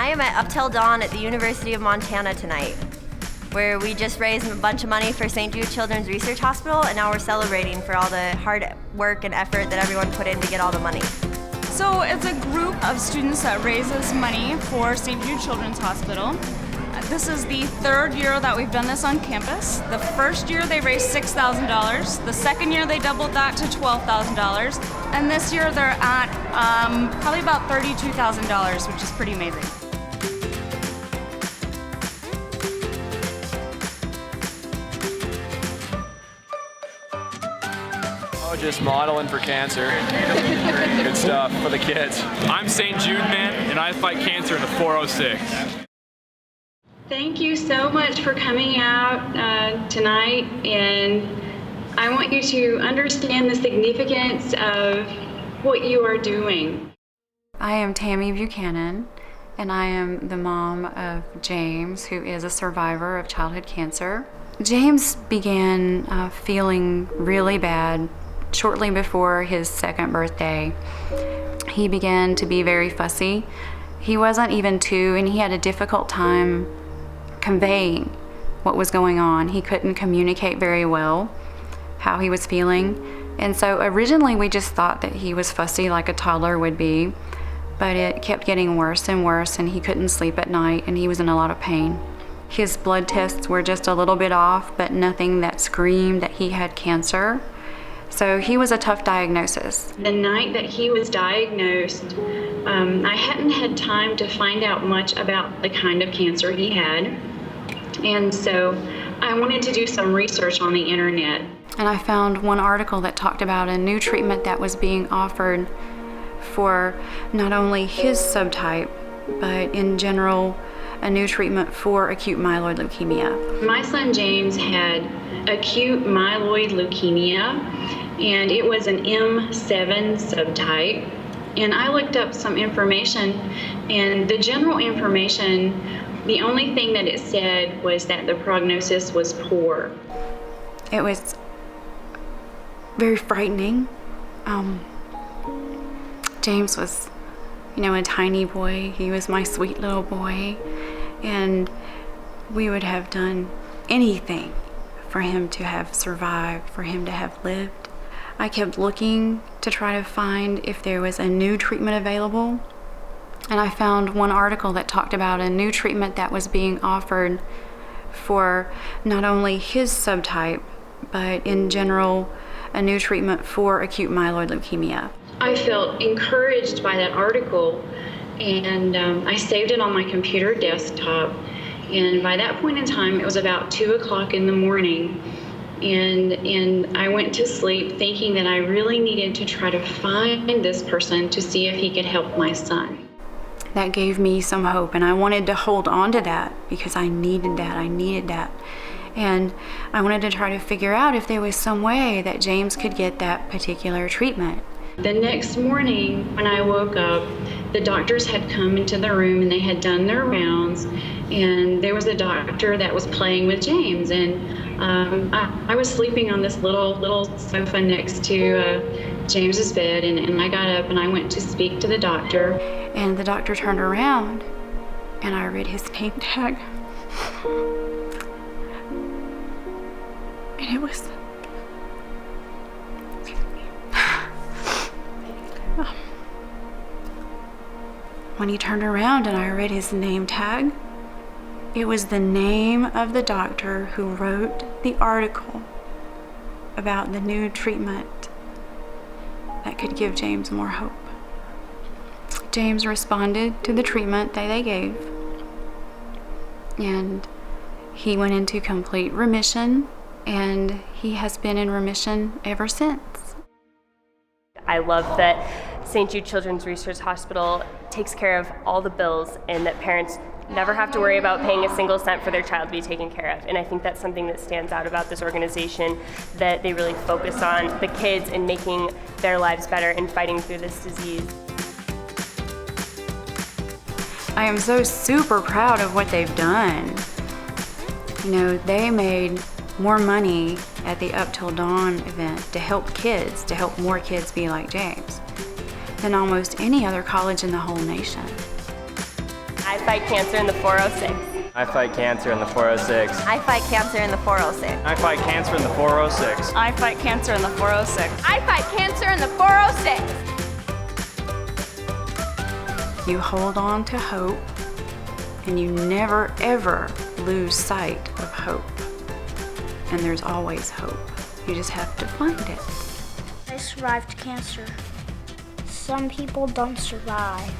I am at Untitled Dawn at the University of Montana tonight, where we just raised a bunch of money for St Jude Children's Research Hospital, and now we're celebrating for all the hard work and effort that everyone put in to get all the money. So it's a group of students that raises money for St Jude Children's Hospital. This is the third year that we've done this on campus. The first year they raised $6,000. The second year they doubled that to $12,000. And this year they're at probably about $32,000, which is pretty amazing. Oh, just modeling for cancer. Good stuff for the kids. I'm St Jude man, and I fight cancer in the 406. Thank you so much for coming out tonight, and I want you to understand the significance of what you are doing. I am Tammy Buchanan, and I am the mom of James, who is a survivor of childhood cancer. James began feeling really bad shortly before his second birthday. He began to be very fussy. He wasn't even 2, and he had a difficult time conveying what was going on. He couldn't communicate very well how he was feeling. And so originally we just thought that he was fussy like a toddler would be, but it kept getting worse and worse, and he couldn't sleep at night, and he was in a lot of pain. His blood tests were just a little bit off, but nothing that screamed that he had cancer. So he was a tough diagnosis. The night that he was diagnosed, I hadn't had time to find out much about the kind of cancer he had. And so I wanted to do some research on the internet. And I found one article that talked about a new treatment that was being offered for not only his subtype, but in general, a new treatment for acute myeloid leukemia. My son James had acute myeloid leukemia, and it was an M7 subtype. And I looked up some information, and the general information, the only thing that it said was that the prognosis was poor. It was very frightening. James was, a tiny boy. He was my sweet little boy, and we would have done anything for him to have survived, for him to have lived. I kept looking to try to find if there was a new treatment available, and I found one article that talked about a new treatment that was being offered for not only his subtype, but in general, a new treatment for acute myeloid leukemia. I felt encouraged by that article, and I saved it on my computer desktop. And by that point in time, it was about 2 o'clock in the morning. And I went to sleep thinking that I really needed to try to find this person to see if he could help my son. That gave me some hope, and I wanted to hold on to that because I needed that. And I wanted to try to figure out if there was some way that James could get that particular treatment. The next morning when I woke up, the doctors had come into the room and they had done their rounds, and there was a doctor that was playing with James, and I was sleeping on this little sofa next to James's bed, and I got up and I went to speak to the doctor. And the doctor turned around and I read his name tag. And it was, when he turned around and I read his name tag, it was the name of the doctor who wrote the article about the new treatment that could give James more hope. James responded to the treatment that they gave, and he went into complete remission, and he has been in remission ever since. I love that St. Jude Children's Research Hospital takes care of all the bills, and that parents never have to worry about paying a single cent for their child to be taken care of. And I think that's something that stands out about this organization, that they really focus on the kids and making their lives better and fighting through this disease. I am so super proud of what they've done. They made more money at the Up Till Dawn event to help more kids be like James, than almost any other college in the whole nation. I I fight cancer in the 406. I fight cancer in the 406. I fight cancer in the 406. I fight cancer in the 406. I fight cancer in the 406. I fight cancer in the 406. You hold on to hope, and you never ever lose sight of hope. And there's always hope. You just have to find it. I survived cancer. Some people don't survive.